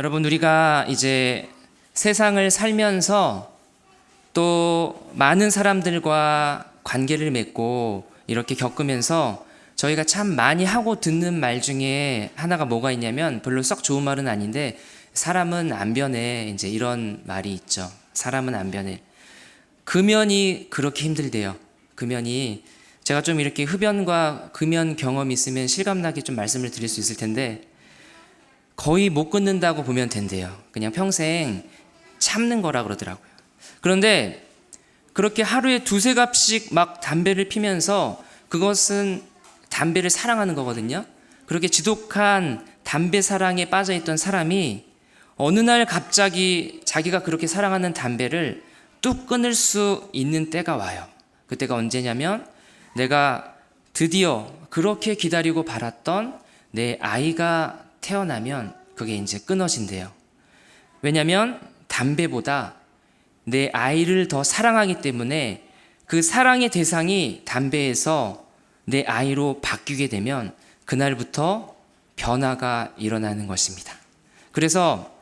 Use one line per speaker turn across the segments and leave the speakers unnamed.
여러분, 우리가 이제 세상을 살면서 또 많은 사람들과 관계를 맺고 이렇게 겪으면서 저희가 참 많이 하고 듣는 말 중에 하나가 뭐가 있냐면, 별로 썩 좋은 말은 아닌데, 사람은 안 변해. 이제 이런 말이 있죠. 사람은 안 변해. 금연이 그렇게 힘들대요. 금연이. 제가 좀 이렇게 흡연과 금연 경험이 있으면 실감나게 좀 말씀을 드릴 수 있을 텐데, 거의 못 끊는다고 보면 된대요. 그냥 평생 참는 거라 그러더라고요. 그런데 그렇게 하루에 두세 갑씩 막 담배를 피면서, 그것은 담배를 사랑하는 거거든요. 그렇게 지독한 담배 사랑에 빠져있던 사람이 어느 날 갑자기 자기가 그렇게 사랑하는 담배를 뚝 끊을 수 있는 때가 와요. 그때가 언제냐면, 내가 드디어 그렇게 기다리고 바랐던 내 아이가 태어나면 그게 이제 끊어진대요. 왜냐면 담배보다 내 아이를 더 사랑하기 때문에, 그 사랑의 대상이 담배에서 내 아이로 바뀌게 되면 그날부터 변화가 일어나는 것입니다. 그래서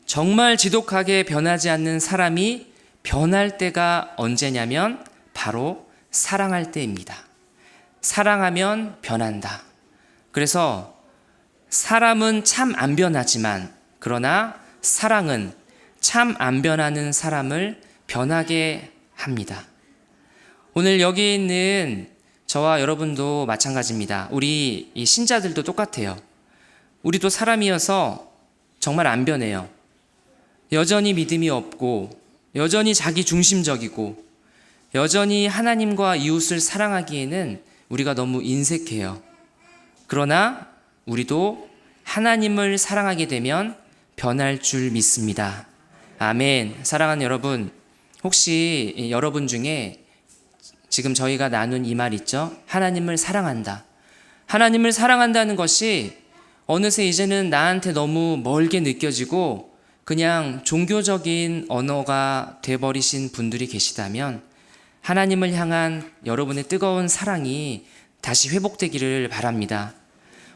정말 지독하게 변하지 않는 사람이 변할 때가 언제냐면 바로 사랑할 때입니다. 사랑하면 변한다. 그래서 사람은 참 안 변하지만, 그러나 사랑은 참 안 변하는 사람을 변하게 합니다. 오늘 여기 있는 저와 여러분도 마찬가지입니다. 우리 이 신자들도 똑같아요. 우리도 사람이어서 정말 안 변해요. 여전히 믿음이 없고, 여전히 자기 중심적이고, 여전히 하나님과 이웃을 사랑하기에는 우리가 너무 인색해요. 그러나 우리도 하나님을 사랑하게 되면 변할 줄 믿습니다. 아멘. 사랑하는 여러분, 혹시 여러분 중에 지금 저희가 나눈 이 말 있죠? 하나님을 사랑한다. 하나님을 사랑한다는 것이 어느새 이제는 나한테 너무 멀게 느껴지고 그냥 종교적인 언어가 돼버리신 분들이 계시다면, 하나님을 향한 여러분의 뜨거운 사랑이 다시 회복되기를 바랍니다.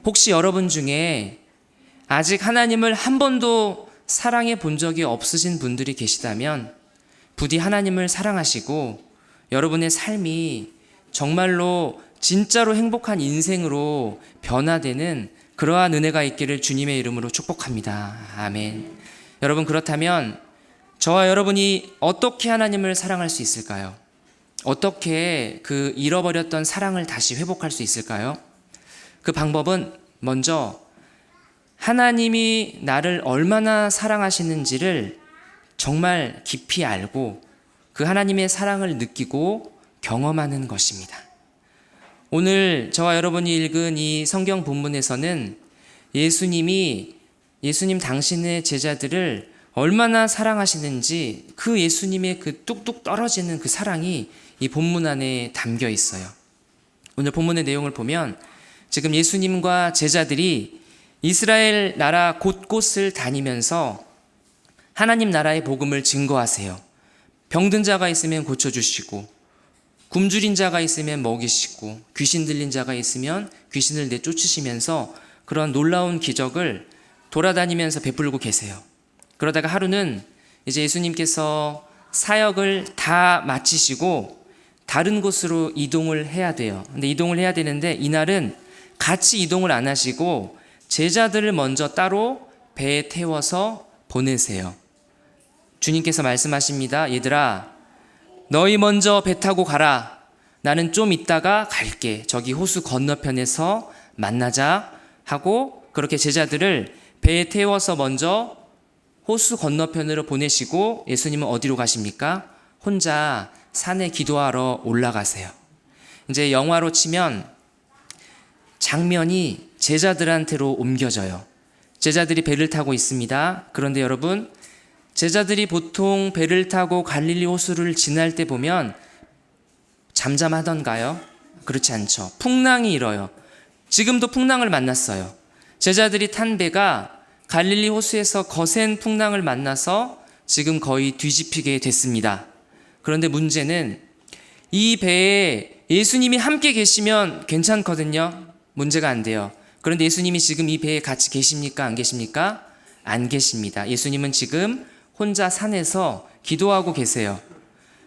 혹시 여러분 중에 아직 하나님을 한 번도 사랑해 본 적이 없으신 분들이 계시다면, 부디 하나님을 사랑하시고 여러분의 삶이 정말로 진짜로 행복한 인생으로 변화되는 그러한 은혜가 있기를 주님의 이름으로 축복합니다. 아멘. 여러분, 그렇다면 저와 여러분이 어떻게 하나님을 사랑할 수 있을까요? 어떻게 그 잃어버렸던 사랑을 다시 회복할 수 있을까요? 그 방법은 먼저 하나님이 나를 얼마나 사랑하시는지를 정말 깊이 알고 그 하나님의 사랑을 느끼고 경험하는 것입니다. 오늘 저와 여러분이 읽은 이 성경 본문에서는 예수님 당신의 제자들을 얼마나 사랑하시는지, 그 예수님의 그 뚝뚝 떨어지는 그 사랑이 이 본문 안에 담겨 있어요. 오늘 본문의 내용을 보면 지금 예수님과 제자들이 이스라엘 나라 곳곳을 다니면서 하나님 나라의 복음을 증거하세요. 병든 자가 있으면 고쳐주시고, 굶주린 자가 있으면 먹이시고, 귀신 들린 자가 있으면 귀신을 내쫓으시면서 그런 놀라운 기적을 돌아다니면서 베풀고 계세요. 그러다가 하루는 이제 예수님께서 사역을 다 마치시고 다른 곳으로 이동을 해야 돼요. 근데 이동을 해야 되는데 이날은 같이 이동을 안 하시고 제자들을 먼저 따로 배에 태워서 보내세요. 주님께서 말씀하십니다. 얘들아, 너희 먼저 배 타고 가라. 나는 좀 있다가 갈게. 저기 호수 건너편에서 만나자 하고, 그렇게 제자들을 배에 태워서 먼저 호수 건너편으로 보내시고, 예수님은 어디로 가십니까? 혼자 산에 기도하러 올라가세요. 이제 영화로 치면 장면이 제자들한테로 옮겨져요. 제자들이 배를 타고 있습니다. 그런데 여러분, 제자들이 보통 배를 타고 갈릴리 호수를 지날 때 보면 잠잠하던가요? 그렇지 않죠. 풍랑이 일어요. 지금도 풍랑을 만났어요. 제자들이 탄 배가 갈릴리 호수에서 거센 풍랑을 만나서 지금 거의 뒤집히게 됐습니다. 그런데 문제는 이 배에 예수님이 함께 계시면 괜찮거든요. 문제가 안 돼요. 그런데 예수님이 지금 이 배에 같이 계십니까? 안 계십니까? 안 계십니다. 예수님은 지금 혼자 산에서 기도하고 계세요.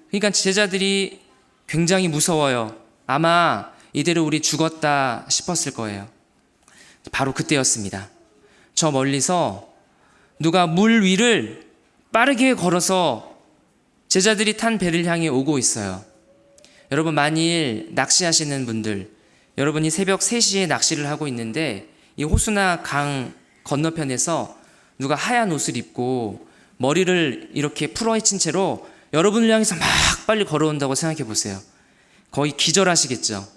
그러니까 제자들이 굉장히 무서워요. 아마 이대로 우리 죽었다 싶었을 거예요. 바로 그때였습니다. 저 멀리서 누가 물 위를 빠르게 걸어서 제자들이 탄 배를 향해 오고 있어요. 여러분, 만일 낚시하시는 분들, 여러분이 새벽 3시에 낚시를 하고 있는데 이 호수나 강 건너편에서 누가 하얀 옷을 입고 머리를 이렇게 풀어헤친 채로 여러분을 향해서 막 빨리 걸어온다고 생각해 보세요. 거의 기절하시겠죠.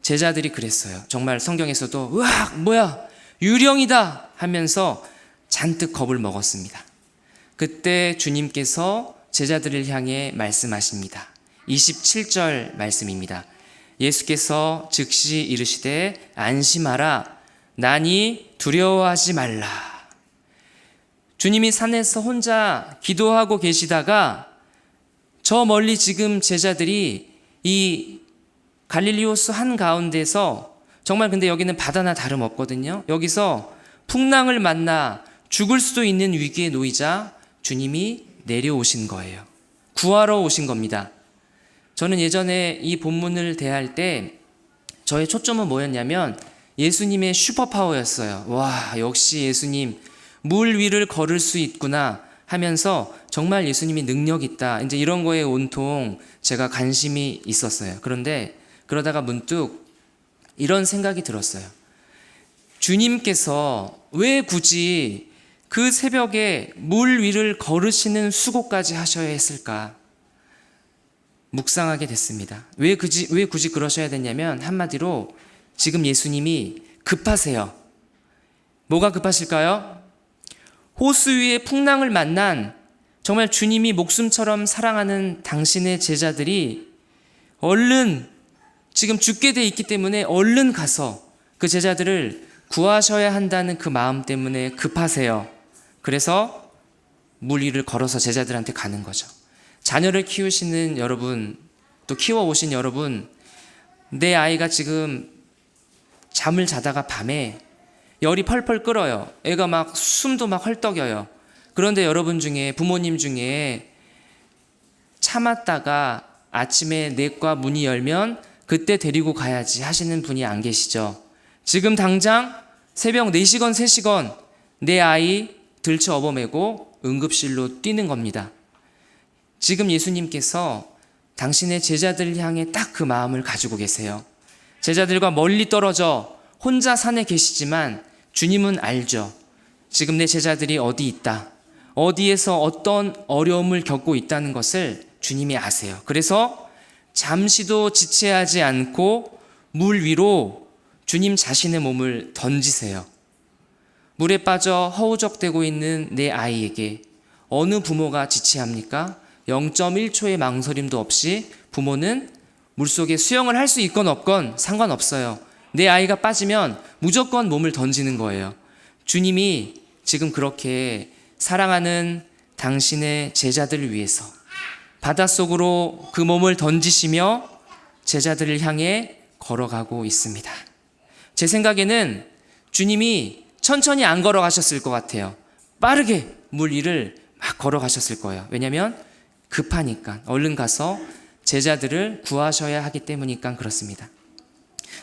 제자들이 그랬어요. 정말 성경에서도 으악, 뭐야, 유령이다 하면서 잔뜩 겁을 먹었습니다. 그때 주님께서 제자들을 향해 말씀하십니다. 27절 말씀입니다. 예수께서 즉시 이르시되 안심하라, 나니 두려워하지 말라. 주님이 산에서 혼자 기도하고 계시다가 저 멀리 지금 제자들이 이 갈릴리 호수 한가운데서, 정말 근데 여기는 바다나 다름없거든요. 여기서 풍랑을 만나 죽을 수도 있는 위기에 놓이자 주님이 내려오신 거예요. 구하러 오신 겁니다. 저는 예전에 이 본문을 대할 때 저의 초점은 뭐였냐면 예수님의 슈퍼파워였어요. 와, 역시 예수님 물 위를 걸을 수 있구나 하면서 정말 예수님이 능력 있다, 이제 이런 거에 온통 제가 관심이 있었어요. 그런데 그러다가 문득 이런 생각이 들었어요. 주님께서 왜 굳이 그 새벽에 물 위를 걸으시는 수고까지 하셔야 했을까? 묵상하게 됐습니다. 왜 굳이 그러셔야 됐냐면, 한마디로 지금 예수님이 급하세요. 뭐가 급하실까요? 호수 위에 풍랑을 만난 정말 주님이 목숨처럼 사랑하는 당신의 제자들이 얼른 지금 죽게 돼 있기 때문에 얼른 가서 그 제자들을 구하셔야 한다는 그 마음 때문에 급하세요. 그래서 물 위를 걸어서 제자들한테 가는 거죠. 자녀를 키우시는 여러분, 또 키워오신 여러분, 내 아이가 지금 잠을 자다가 밤에 열이 펄펄 끓어요. 애가 막 숨도 막 헐떡여요. 그런데 여러분 중에, 부모님 중에 참았다가 아침에 내과 문이 열면 그때 데리고 가야지 하시는 분이 안 계시죠? 지금 당장 새벽 4시건 3시건 내 아이 들쳐 업어매고 응급실로 뛰는 겁니다. 지금 예수님께서 당신의 제자들을 향해 딱 그 마음을 가지고 계세요. 제자들과 멀리 떨어져 혼자 산에 계시지만 주님은 알죠. 지금 내 제자들이 어디 있다, 어디에서 어떤 어려움을 겪고 있다는 것을 주님이 아세요. 그래서 잠시도 지체하지 않고 물 위로 주님 자신의 몸을 던지세요. 물에 빠져 허우적대고 있는 내 아이에게 어느 부모가 지체합니까? 0.1초의 망설임도 없이 부모는 물속에 수영을 할 수 있건 없건 상관없어요. 내 아이가 빠지면 무조건 몸을 던지는 거예요. 주님이 지금 그렇게 사랑하는 당신의 제자들을 위해서 바닷속으로 그 몸을 던지시며 제자들을 향해 걸어가고 있습니다. 제 생각에는 주님이 천천히 안 걸어가셨을 것 같아요. 빠르게 물 위를 막 걸어가셨을 거예요. 왜냐하면 급하니까, 얼른 가서 제자들을 구하셔야 하기 때문이니까 그렇습니다.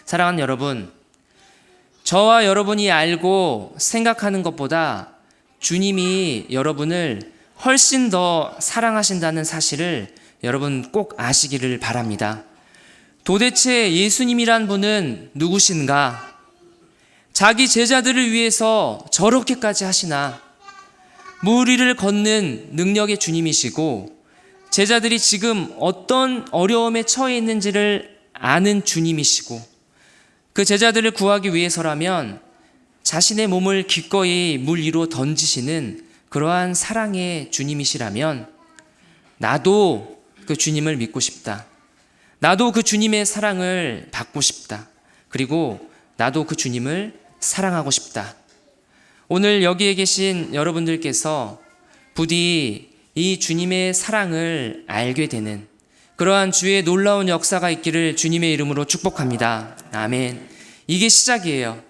사랑하는 여러분, 저와 여러분이 알고 생각하는 것보다 주님이 여러분을 훨씬 더 사랑하신다는 사실을 여러분 꼭 아시기를 바랍니다. 도대체 예수님이란 분은 누구신가? 자기 제자들을 위해서 저렇게까지 하시나? 물 위를 걷는 능력의 주님이시고 제자들이 지금 어떤 어려움에 처해 있는지를 아는 주님이시고 그 제자들을 구하기 위해서라면 자신의 몸을 기꺼이 물 위로 던지시는 그러한 사랑의 주님이시라면 나도 그 주님을 믿고 싶다. 나도 그 주님의 사랑을 받고 싶다. 그리고 나도 그 주님을 사랑하고 싶다. 오늘 여기에 계신 여러분들께서 부디 이 주님의 사랑을 알게 되는 그러한 주의 놀라운 역사가 있기를 주님의 이름으로 축복합니다. 아멘. 이게 시작이에요.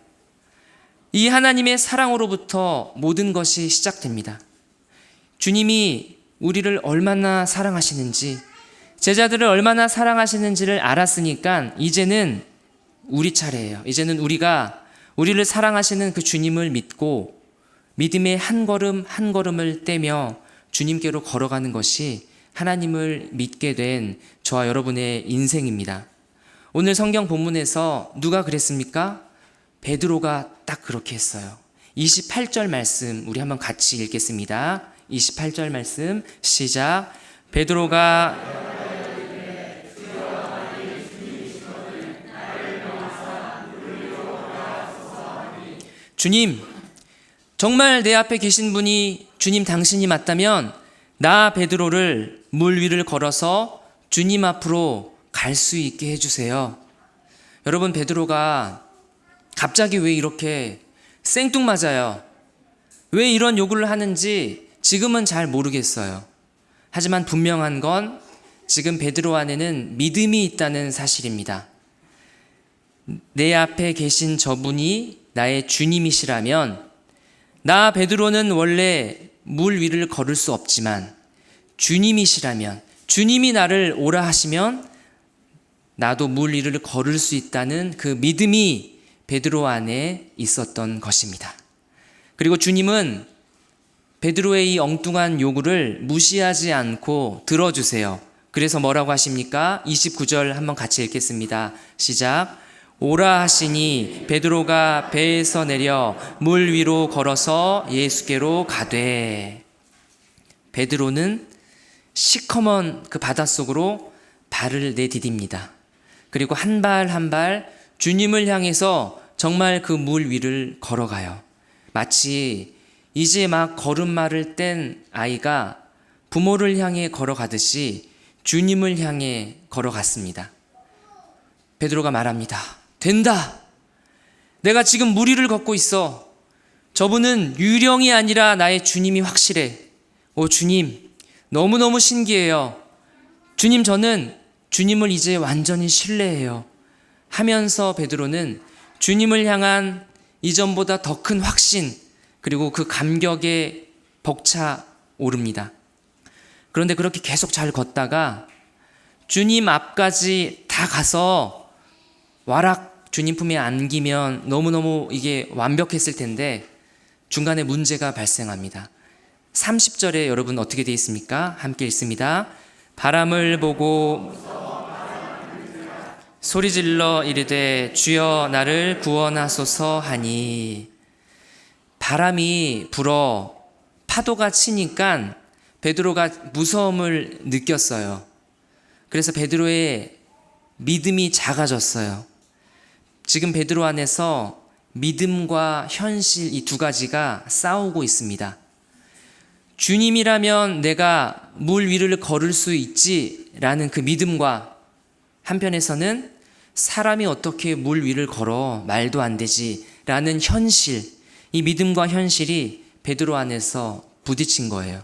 이 하나님의 사랑으로부터 모든 것이 시작됩니다. 주님이 우리를 얼마나 사랑하시는지, 제자들을 얼마나 사랑하시는지를 알았으니까 이제는 우리 차례예요. 이제는 우리가 우리를 사랑하시는 그 주님을 믿고 믿음의 한 걸음 한 걸음을 떼며 주님께로 걸어가는 것이 하나님을 믿게 된 저와 여러분의 인생입니다. 오늘 성경 본문에서 누가 그랬습니까? 베드로가 딱 그렇게 했어요. 28절 말씀 우리 한번 같이 읽겠습니다. 28절 말씀 시작. 베드로가 주님, 정말 내 앞에 계신 분이 주님 당신이 맞다면 나 베드로를 물 위를 걸어서 주님 앞으로 갈 수 있게 해주세요. 여러분, 베드로가 갑자기 왜 이렇게 생뚱맞아요? 왜 이런 요구를 하는지 지금은 잘 모르겠어요. 하지만 분명한 건 지금 베드로 안에는 믿음이 있다는 사실입니다. 내 앞에 계신 저분이 나의 주님이시라면 나 베드로는 원래 물 위를 걸을 수 없지만 주님이시라면, 주님이 나를 오라 하시면 나도 물 위를 걸을 수 있다는 그 믿음이 베드로 안에 있었던 것입니다. 그리고 주님은 베드로의 이 엉뚱한 요구를 무시하지 않고 들어주세요. 그래서 뭐라고 하십니까? 29절 한번 같이 읽겠습니다. 시작. 오라 하시니 베드로가 배에서 내려 물 위로 걸어서 예수께로 가되. 베드로는 시커먼 그 바닷속으로 발을 내디딥니다. 그리고 한 발 한 발 주님을 향해서 정말 그 물 위를 걸어가요. 마치 이제 막 걸음마를 뗀 아이가 부모를 향해 걸어가듯이 주님을 향해 걸어갔습니다. 베드로가 말합니다. 된다. 내가 지금 물 위를 걷고 있어. 저분은 유령이 아니라 나의 주님이 확실해. 오 주님, 너무너무 신기해요. 주님, 저는 주님을 이제 완전히 신뢰해요. 하면서 베드로는 주님을 향한 이전보다 더 큰 확신, 그리고 그 감격에 벅차 오릅니다. 그런데 그렇게 계속 잘 걷다가 주님 앞까지 다 가서 와락 주님 품에 안기면 너무너무 이게 완벽했을 텐데 중간에 문제가 발생합니다. 30절에 여러분 어떻게 되어 있습니까? 함께 읽습니다. 바람을 보고 소리질러 이르되 주여 나를 구원하소서 하니. 바람이 불어 파도가 치니까 베드로가 무서움을 느꼈어요. 그래서 베드로의 믿음이 작아졌어요. 지금 베드로 안에서 믿음과 현실 이 두 가지가 싸우고 있습니다. 주님이라면 내가 물 위를 걸을 수 있지라는 그 믿음과 한편에서는 사람이 어떻게 물 위를 걸어 말도 안 되지라는 현실, 이 믿음과 현실이 베드로 안에서 부딪힌 거예요.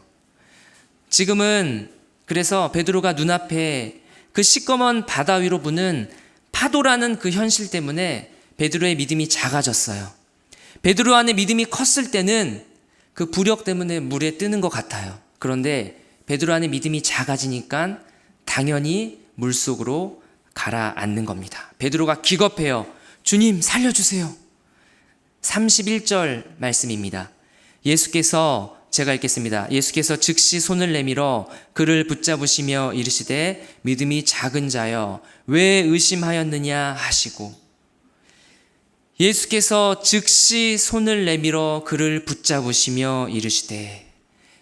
지금은 그래서 베드로가 눈앞에 그 시꺼먼 바다 위로 부는 파도라는 그 현실 때문에 베드로의 믿음이 작아졌어요. 베드로 안에 믿음이 컸을 때는 그 부력 때문에 물에 뜨는 것 같아요. 그런데 베드로 안에 믿음이 작아지니까 당연히 물속으로 가라앉는 겁니다. 베드로가 기겁해요. 주님 살려주세요. 31절 말씀입니다. 예수께서, 제가 읽겠습니다. 예수께서 즉시 손을 내밀어 그를 붙잡으시며 이르시되 믿음이 작은 자여 왜 의심하였느냐 하시고. 예수께서 즉시 손을 내밀어 그를 붙잡으시며 이르시되.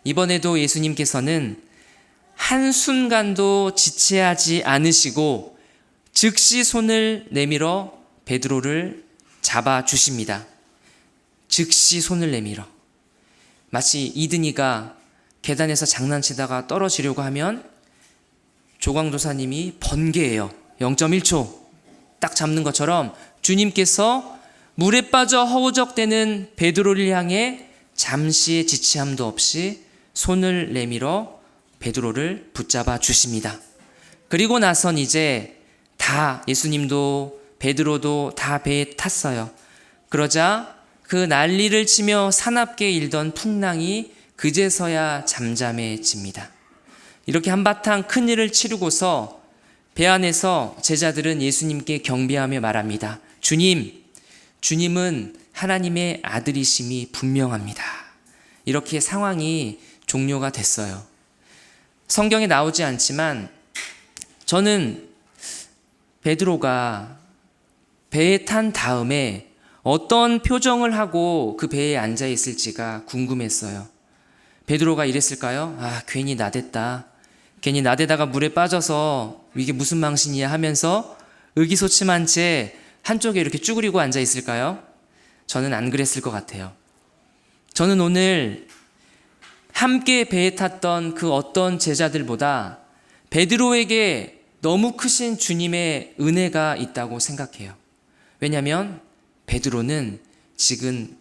이번에도 예수님께서는 한순간도 지체하지 않으시고 즉시 손을 내밀어 베드로를 잡아주십니다. 즉시 손을 내밀어. 마치 이든이가 계단에서 장난치다가 떨어지려고 하면 조광도사님이 번개예요. 0.1초 딱 잡는 것처럼 주님께서 물에 빠져 허우적대는 베드로를 향해 잠시의 지체함도 없이 손을 내밀어 베드로를 붙잡아 주십니다. 그리고 나선 이제 다 예수님도 베드로도 다 배에 탔어요. 그러자 그 난리를 치며 사납게 일던 풍랑이 그제서야 잠잠해집니다. 이렇게 한바탕 큰일을 치르고서 배 안에서 제자들은 예수님께 경배하며 말합니다. 주님은 하나님의 아들이심이 분명합니다. 이렇게 상황이 종료가 됐어요. 성경에 나오지 않지만 저는 베드로가 배에 탄 다음에 어떤 표정을 하고 그 배에 앉아 있을지가 궁금했어요. 베드로가 이랬을까요? 괜히 나댔다. 괜히 나대다가 물에 빠져서 이게 무슨 망신이야 하면서 의기소침한 채 한쪽에 이렇게 쭈그리고 앉아 있을까요? 저는 안 그랬을 것 같아요. 저는 오늘 함께 배에 탔던 그 어떤 제자들보다 베드로에게 너무 크신 주님의 은혜가 있다고 생각해요. 왜냐하면 베드로는 지금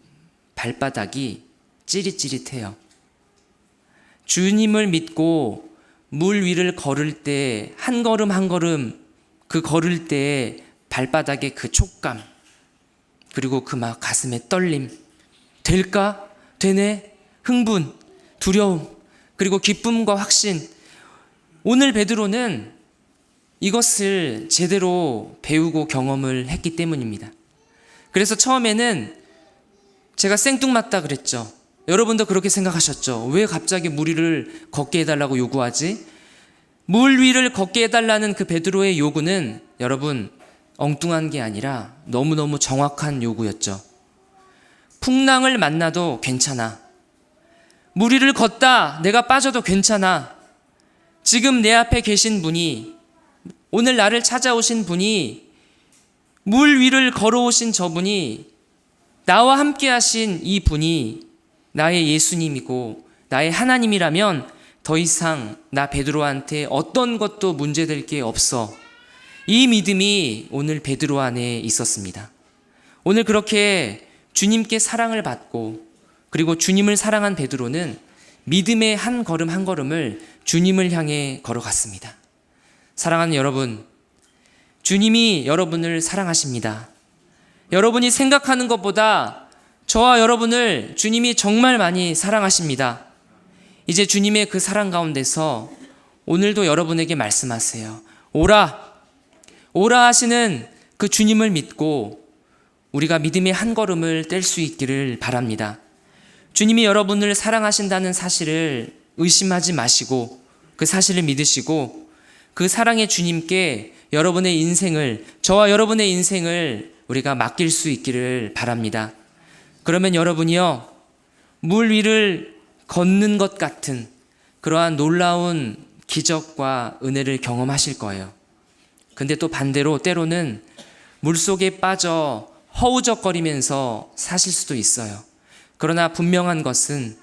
발바닥이 찌릿찌릿해요. 주님을 믿고 물 위를 걸을 때 한 걸음 한 걸음 그 걸을 때 발바닥의 그 촉감, 그리고 그 막 가슴의 떨림, 될까? 되네? 흥분, 두려움, 그리고 기쁨과 확신. 오늘 베드로는 이것을 제대로 배우고 경험을 했기 때문입니다. 그래서 처음에는 제가 생뚱맞다 그랬죠. 여러분도 그렇게 생각하셨죠? 왜 갑자기 물 위를 걷게 해달라고 요구하지? 물 위를 걷게 해달라는 그 베드로의 요구는 여러분 엉뚱한 게 아니라 너무너무 정확한 요구였죠. 풍랑을 만나도 괜찮아. 물 위를 걷다 내가 빠져도 괜찮아. 지금 내 앞에 계신 분이, 오늘 나를 찾아오신 분이, 물 위를 걸어오신 저분이, 나와 함께 하신 이 분이 나의 예수님이고 나의 하나님이라면 더 이상 나 베드로한테 어떤 것도 문제될 게 없어. 이 믿음이 오늘 베드로 안에 있었습니다. 오늘 그렇게 주님께 사랑을 받고 그리고 주님을 사랑한 베드로는 믿음의 한 걸음 한 걸음을 주님을 향해 걸어갔습니다. 사랑하는 여러분, 주님이 여러분을 사랑하십니다. 여러분이 생각하는 것보다 저와 여러분을 주님이 정말 많이 사랑하십니다. 이제 주님의 그 사랑 가운데서 오늘도 여러분에게 말씀하세요. 오라 하시는 그 주님을 믿고 우리가 믿음의 한 걸음을 뗄 수 있기를 바랍니다. 주님이 여러분을 사랑하신다는 사실을 의심하지 마시고 그 사실을 믿으시고 그 사랑의 주님께 여러분의 인생을, 저와 여러분의 인생을 우리가 맡길 수 있기를 바랍니다. 그러면 여러분이요, 물 위를 걷는 것 같은 그러한 놀라운 기적과 은혜를 경험하실 거예요. 근데 또 반대로 때로는 물속에 빠져 허우적거리면서 사실 수도 있어요. 그러나 분명한 것은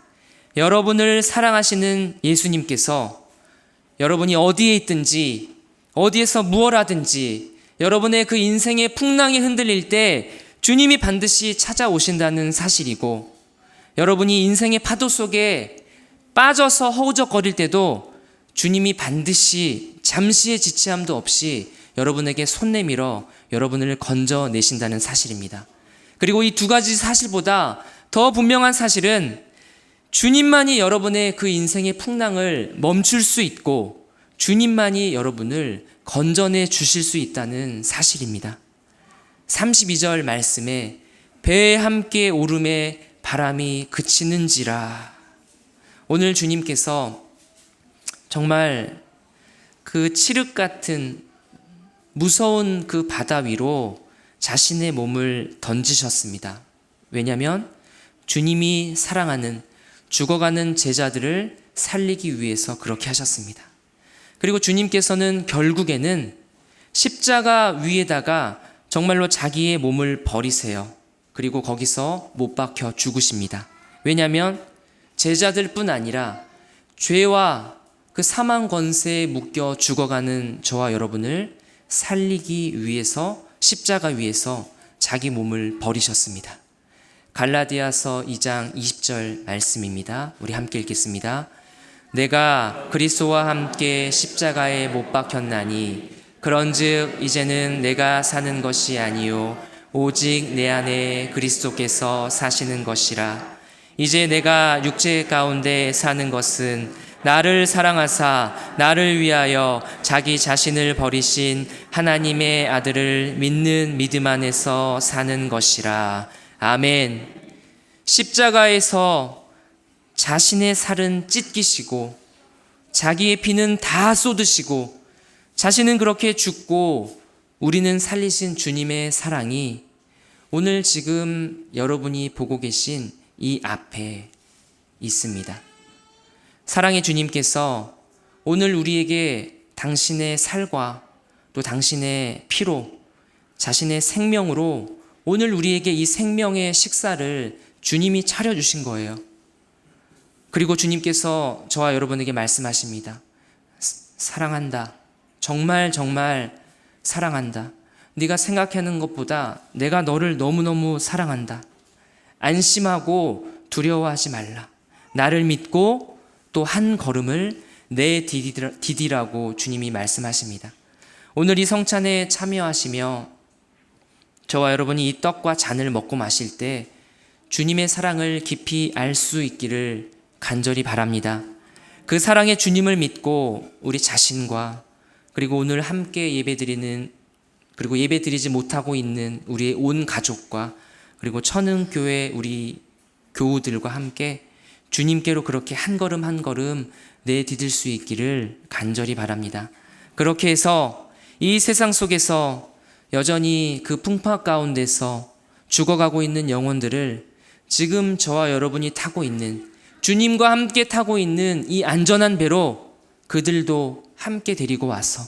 여러분을 사랑하시는 예수님께서 여러분이 어디에 있든지 어디에서 무엇 하든지 여러분의 그 인생의 풍랑이 흔들릴 때 주님이 반드시 찾아오신다는 사실이고, 여러분이 인생의 파도 속에 빠져서 허우적거릴 때도 주님이 반드시 잠시의 지체함도 없이 여러분에게 손 내밀어 여러분을 건져내신다는 사실입니다. 그리고 이 두 가지 사실보다 더 분명한 사실은 주님만이 여러분의 그 인생의 풍랑을 멈출 수 있고 주님만이 여러분을 건져내 주실 수 있다는 사실입니다. 32절 말씀에 배에 함께 오름에 바람이 그치는지라. 오늘 주님께서 정말 그 칠흑 같은 무서운 그 바다 위로 자신의 몸을 던지셨습니다. 왜냐하면 주님이 사랑하는 죽어가는 제자들을 살리기 위해서 그렇게 하셨습니다. 그리고 주님께서는 결국에는 십자가 위에다가 정말로 자기의 몸을 버리세요. 그리고 거기서 못 박혀 죽으십니다. 왜냐하면 제자들뿐 아니라 죄와 그 사망 권세에 묶여 죽어가는 저와 여러분을 살리기 위해서 십자가 위에서 자기 몸을 버리셨습니다. 갈라디아서 2장 20절 말씀입니다. 우리 함께 읽겠습니다. 내가 그리스도와 함께 십자가에 못 박혔나니 그런즉 이제는 내가 사는 것이 아니요 오직 내 안에 그리스도께서 사시는 것이라. 이제 내가 육체 가운데 사는 것은 나를 사랑하사 나를 위하여 자기 자신을 버리신 하나님의 아들을 믿는 믿음 안에서 사는 것이라. 아멘. 십자가에서 자신의 살은 찢기시고 자기의 피는 다 쏟으시고 자신은 그렇게 죽고 우리는 살리신 주님의 사랑이 오늘 지금 여러분이 보고 계신 이 앞에 있습니다. 사랑의 주님께서 오늘 우리에게 당신의 살과 또 당신의 피로 자신의 생명으로 오늘 우리에게 이 생명의 식사를 주님이 차려주신 거예요. 그리고 주님께서 저와 여러분에게 말씀하십니다. 사랑한다. 정말 정말 사랑한다. 네가 생각하는 것보다 내가 너를 너무너무 사랑한다. 안심하고 두려워하지 말라. 나를 믿고 또 한 걸음을 내디디라고 주님이 말씀하십니다. 오늘 이 성찬에 참여하시며 저와 여러분이 이 떡과 잔을 먹고 마실 때 주님의 사랑을 깊이 알 수 있기를 간절히 바랍니다. 그 사랑의 주님을 믿고 우리 자신과 그리고 오늘 함께 예배드리는 그리고 예배드리지 못하고 있는 우리의 온 가족과 그리고 천흥교회 우리 교우들과 함께 주님께로 그렇게 한 걸음 한 걸음 내디딜 수 있기를 간절히 바랍니다. 그렇게 해서 이 세상 속에서 여전히 그 풍파 가운데서 죽어가고 있는 영혼들을 지금 저와 여러분이 타고 있는 주님과 함께 타고 있는 이 안전한 배로 그들도 함께 데리고 와서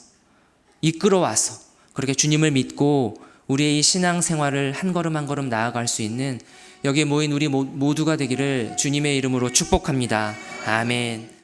이끌어 와서 그렇게 주님을 믿고 우리의 이 신앙생활을 한 걸음 한 걸음 나아갈 수 있는 여기에 모인 우리 모두가 되기를 주님의 이름으로 축복합니다. 아멘.